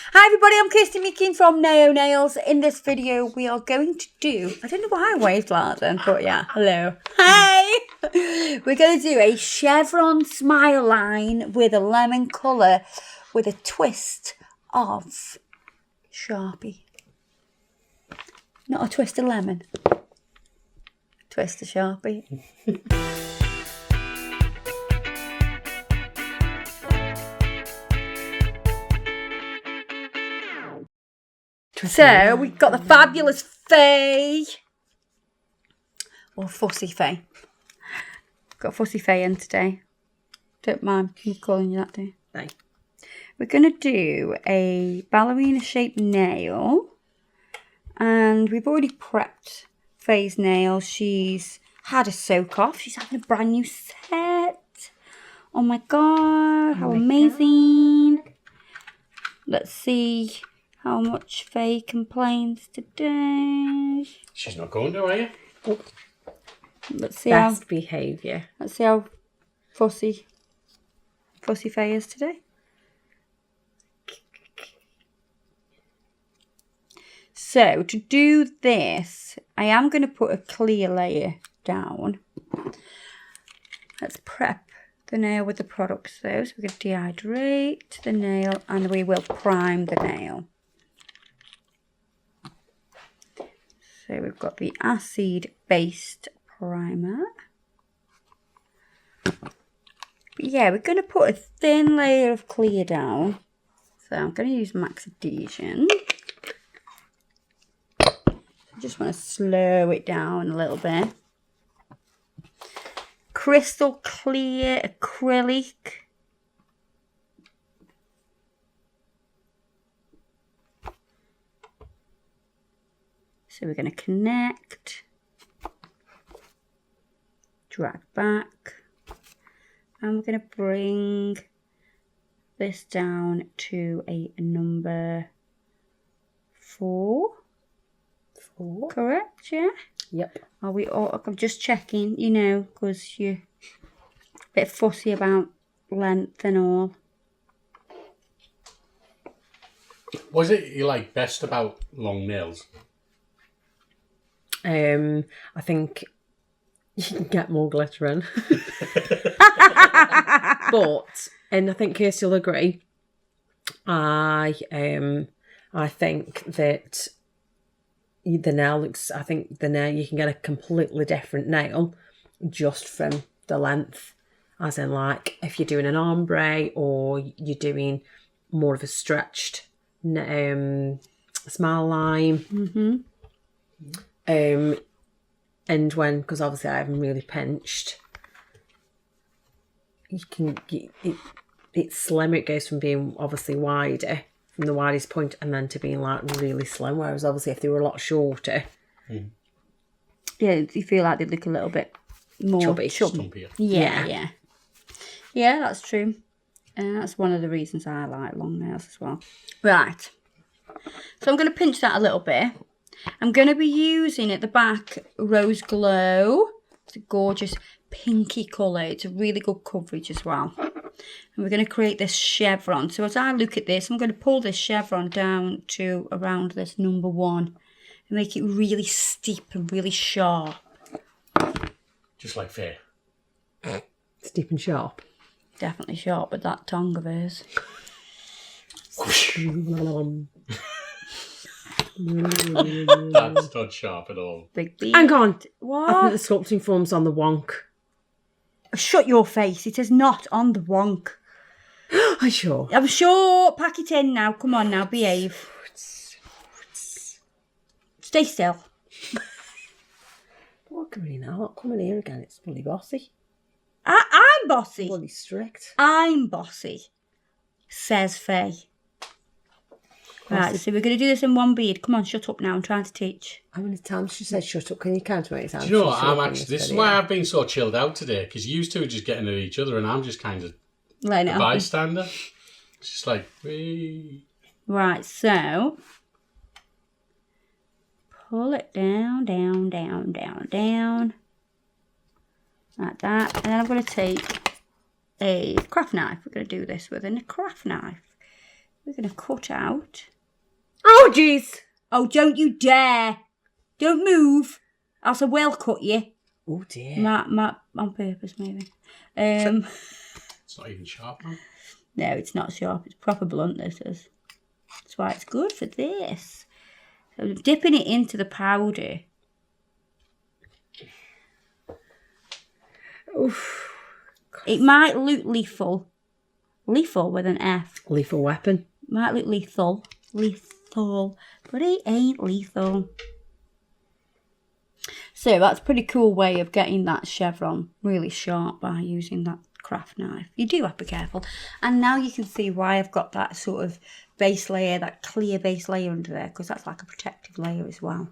Hi everybody, I'm Kirsty Meakin from Nao Nails. In this video we are going to do, I don't know why I waved like that then, but yeah, hello. Hi! We're going to do a chevron smile line with a lemon colour with a twist of Sharpie. Not a twist of lemon. Twist of Sharpie. So, we've got the fabulous Faye. Or Fussy Faye. Got Fussy Faye in today. Don't mind me calling you that, do you? No. We're going to do a ballerina shaped nail. And we've already prepped Faye's nails. She's had a soak off. She's having a brand new set. Oh my god, how amazing. Let's see how much Faye complains today. She's not going to, are you? Oh. Let's see Best behaviour. Let's see how fussy Faye is today. So to do this, I am going to put a clear layer down. Let's prep the nail with the products though. So we're going to dehydrate the nail and we will prime the nail. So we've got the acid-based primer. But yeah, we're going to put a thin layer of clear down. So I'm going to use Max Adhesion. I just want to slow it down a little bit. Crystal clear acrylic. So we're going to connect, drag back, and we're going to bring this down to a number 4. 4, correct? Yeah. Yep. Are we all? I'm just checking, you know, because you're a bit fussy about length and all. What is it you like best about long nails? I think you can get more glitter in. But, and I think Kirsty will agree, I think that the nail looks, I think the nail, you can get a completely different nail just from the length. As in, like, if you're doing an ombre or you're doing more of a stretched smile line. Mm-hmm. And when, because obviously I haven't really pinched, you can get it's slim. It goes from being obviously wider from the widest point and then to being like really slim, whereas obviously if they were a lot shorter, yeah, you feel like they look a little bit more chubby. Stumpier. Yeah, that's true. And that's one of the reasons I like long nails as well. Right, so I'm going to pinch that a little bit. I'm going to be using at the back Rose Glow. It's a gorgeous pinky colour. It's a really good coverage as well. And we're going to create this chevron. So as I look at this, I'm going to pull this chevron down to around this number 1 and make it really steep and really sharp. Just like Faye. steep and sharp. Definitely sharp with that tongue of hers. That's not sharp at all. Big beat. Hang on. What? I think the sculpting form's on the wonk. Shut your face. It is not on the wonk. Are you sure? I'm sure. Pack it in now. Come on now. Behave. Stay still. What coming in now? Not coming here again. It's bloody bossy. I'm bossy. Bloody strict. I'm bossy, says Faye. Right, so we're going to do this in one bead. Come on, shut up now. I'm trying to teach. How many times she said shut up? Can you count how many times? Do you know what? she's I'm shut up in actually. This is video? why I've been so chilled out today, because you two are just getting at each other, and I'm just kind of Laying it a up. bystander. It's just like, wee. Right, so pull it down, down, down, down, down. Like that. And then I'm going to take a craft knife. We're going to do this with a craft knife. we're going to cut out. Oh, jeez. Oh, don't you dare. Don't move. Else I will cut you. Oh, dear. On purpose, maybe. It's not even sharp now. No, it's not sharp. It's proper blunt, this is. That's why it's good for this. So I'm dipping it into the powder. Oof. It might look lethal. Lethal with an F. Lethal weapon. Might look lethal. Lethal. But it ain't lethal. So that's a pretty cool way of getting that chevron really sharp by using that craft knife. You do have to be careful. And now you can see why I've got that sort of base layer, that clear base layer under there, because that's like a protective layer as well.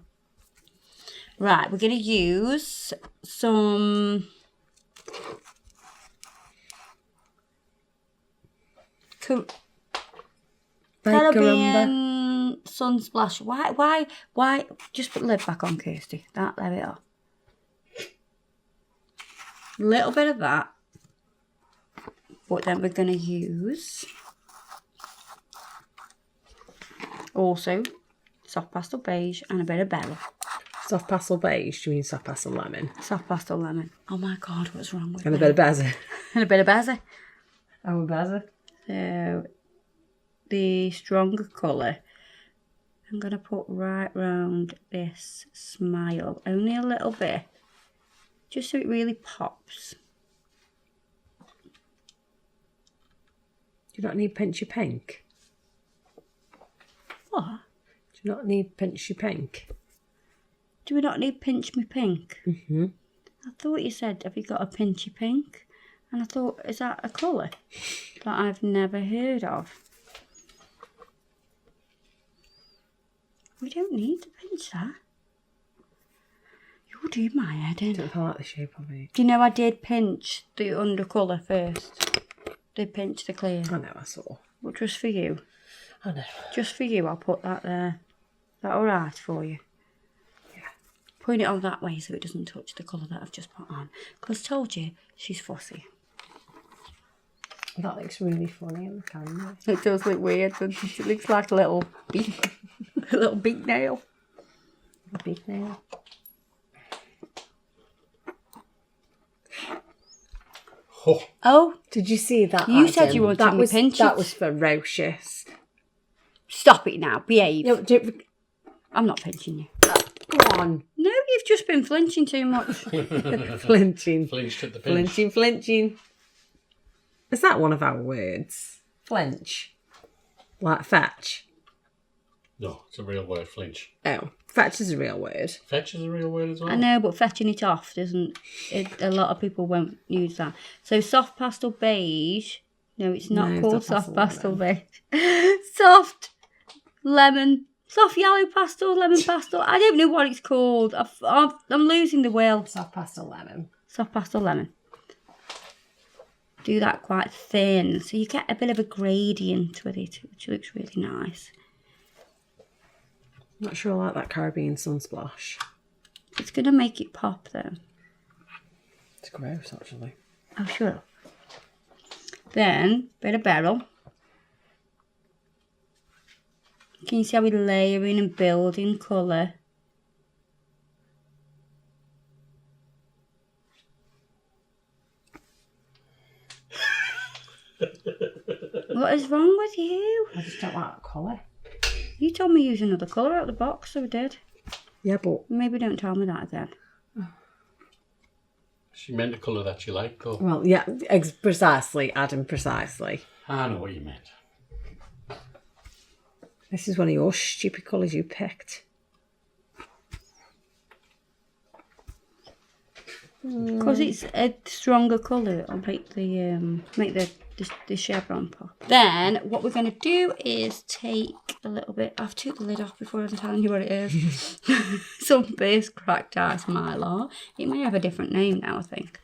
Right, we're going to use some Caribbean Sunsplash. Why? Just put the lid back on, Kirsty. There we are. A little bit of that. But then we're going to use also soft pastel beige and a bit of beryl. Soft pastel beige, do you mean soft pastel lemon? Soft pastel lemon. Oh my God, what's wrong with And me? a bit of basil. And a bit of basil. Oh, basil. So the stronger colour I'm going to put right round this smile. Only a little bit. Just so it really pops. Do you not need pinchy pink? What? Do you not need pinchy pink? Do we not need pinch me pink? Mm-hmm. I thought you said, have you got a pinchy pink? And I thought, is that a colour that I've never heard of? We don't need to pinch that. You're doing my head in. I don't know if I like the shape of it. Do you know I did pinch the undercolour first? Did pinch the clear. I know, I saw. But just for you. I know. Just for you, I'll put that there. Is that alright for you? Yeah. Point it on that way so it doesn't touch the colour that I've just put on. Because I told you, she's fussy. That looks really funny on the camera. It does look weird, but it looks like a little beak, a little beak nail. A big nail. Oh, Did you see that? You said Adam? you wanted that me was pinch That it. was ferocious. Stop it now, behave. No, don't, I'm not pinching you. go on. No, you've just been flinching too much. Flinching. flinched at the pinch. Flinching. Is that one of our words? Flinch. Like fetch. No, it's a real word, flinch. Oh, fetch is a real word. Fetch is a real word as well. I know, but fetching it off doesn't. A lot of people won't use that. So soft pastel beige. No, it's not No, called soft soft pastel pastel beige. Soft lemon. Soft yellow pastel, lemon pastel. I don't know what it's called. I'm losing the will. Soft pastel lemon. Soft pastel lemon. Do that quite thin, so you get a bit of a gradient with it, which looks really nice. Not sure I like that Caribbean Sunsplash. It's going to make it pop though. It's gross, actually. Oh, sure. Then, bit of beryl. Can you see how we're layering and building colour? What is wrong with you? I just don't like that colour. You told me use another colour out of the box, so I did. Yeah, but... Maybe don't tell me that again. She meant a colour that you like, though. Well, yeah, precisely, Adam, precisely. I know what you meant. This is one of your stupid colours you picked. Because it's a stronger colour, it'll make the chevron pop. Then what we're going to do is take a little bit. I've took the lid off before I'm telling you what it is. Some base cracked ice Mylar. It may have a different name now, I think.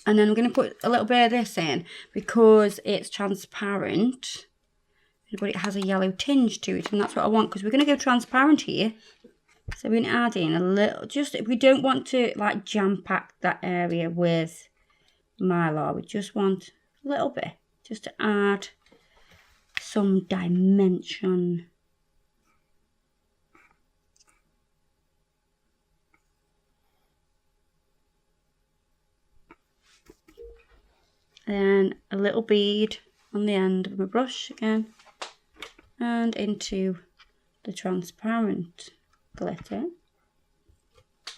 And then I'm going to put a little bit of this in because it's transparent, but it has a yellow tinge to it, and that's what I want because we're going to go transparent here. So we're going to add in a little, just we don't want to like jam pack that area with Mylar. We just want a little bit, just to add some dimension. Then a little bead on the end of my brush again, and into the transparent glitter.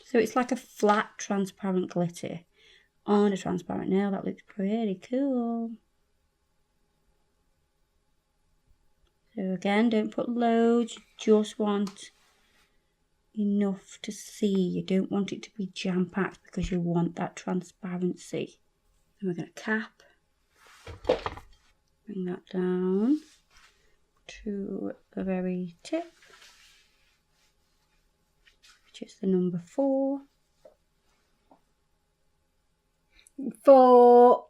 So it's like a flat transparent glitter on a transparent nail. That looks pretty cool. So again, don't put loads, you just want enough to see. You don't want it to be jam-packed because you want that transparency. And we're going to cap, bring that down to the very tip, which is the number 4. 4.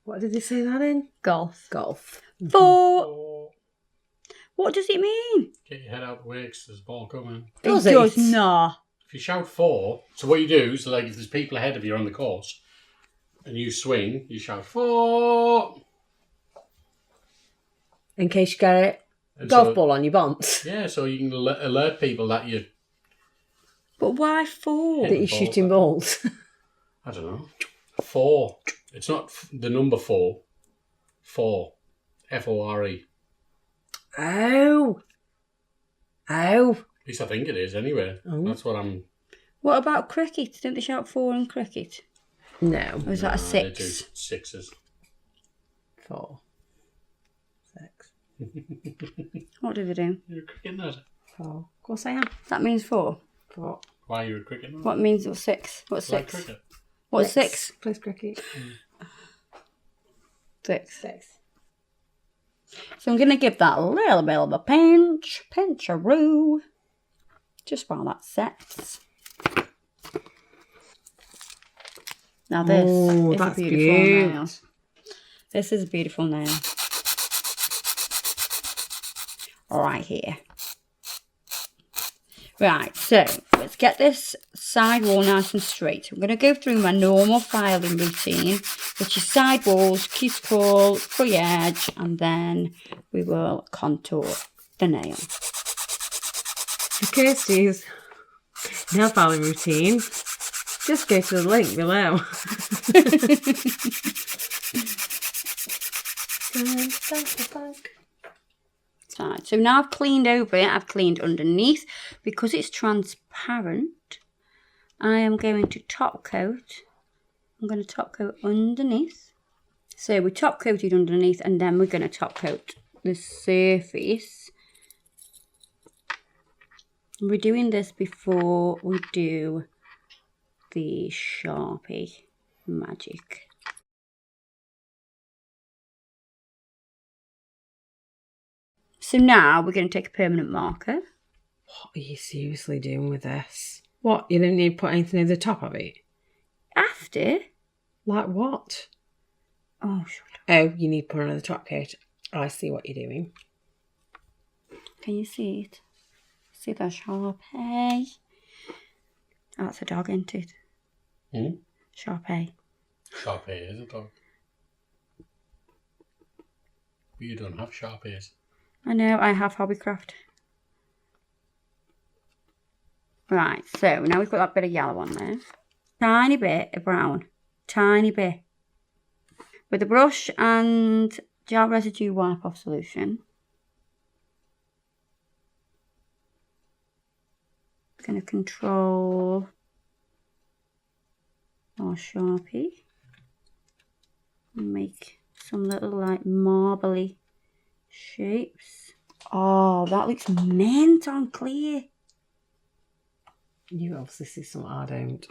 What did they say that in? Golf. Golf. 4. What does it mean? Get your head out of the way because there's a ball coming. Does it does it? not. If you shout 4, so what you do is like if there's people ahead of you on the course and you swing, you shout 4. In case you get a And golf so- ball on your bonds. Yeah, so you can alert people that you're, But why 4? That you're shooting balls. I don't know, 4. It's not the number 4. 4. F-O-R-E. Oh. Oh. At least I think it is anyway. Oh. That's what I'm... What about cricket? Don't they shout 4 in cricket? No. Or is that a They do 6? 6s. 4. 6. What do they do? You're a cricket nerd. 4. Of course I am. That means 4. 4. Why are you a cricket nerd? What means 6? What's Like 6? cricket. What's 6? Plays cricket. 6. 6. So I'm going to give that a little bit of a pinch-a-roo, just while that sets. Now this Oh, is a that's beautiful beaut. nail. This is a beautiful nail. Right here. Right, so let's get this side wall nice and straight. I'm going to go through my normal filing routine, which is side walls, cuticle, free edge, and then we will contour the nail. Kirsty's nail filing routine. Just go to the link below. Right, so now I've cleaned over it, I've cleaned underneath. Because it's transparent, I am going to top coat. I'm going to top coat underneath. So we top coated underneath and then we're going to top coat the surface. We're doing this before we do the Sharpie magic. So now we're going to take a permanent marker. What are you seriously doing with this? What? You don't need to put anything over the top of it? After, Like what? oh, shut up. Oh, you need to put another top coat. I see what you're doing. Can you see it? See that Sharpie? That's a dog, isn't it? Hmm? Sharpie. Sharp ears, a dog. But you don't have sharp ears. I know, I have Hobbycraft. Right, so now we've got that bit of yellow on there. Tiny bit of brown. Tiny bit. With a brush and gel residue wipe off solution. Going to control our Sharpie. And make some little like marbly shapes. Oh, that looks mint on clear. You obviously see something I don't.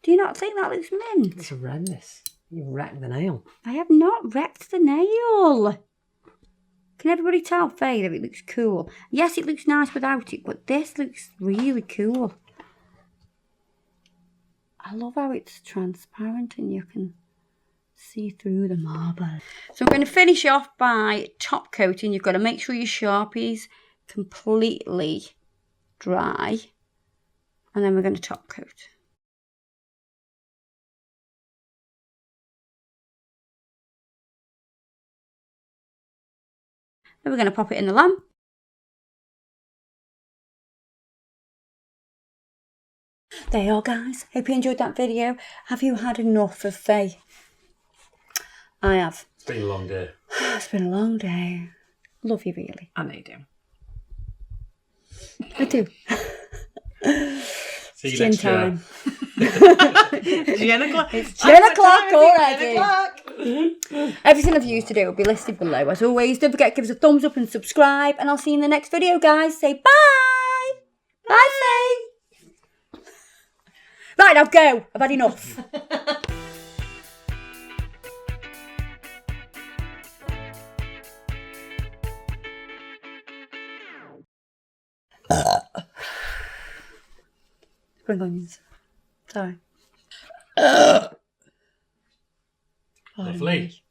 Do you not think that looks mint? It's horrendous. You wrecked the nail. I have not wrecked the nail. Can everybody tell Faye that it looks cool? Yes, it looks nice without it, but this looks really cool. I love how it's transparent and you can see through the marble. So I'm going to finish off by top coating. You've got to make sure your Sharpie's completely dry. And then we're going to top coat. Then we're going to pop it in the lamp. There you are, guys. Hope you enjoyed that video. Have you had enough of Faye? I have. It's been a long day. It's been a long day. Love you, really. I know you do. I do. See you Gin next year. time. 10 o'clock. It's 10 o'clock already. 10 o'clock. Everything I've used today will be listed below. As always, don't forget to give us a thumbs up and subscribe. And I'll see you in the next video, guys. Say bye. Bye, Faye. Right, now go. I've had enough. Spring onions. Sorry. Lovely.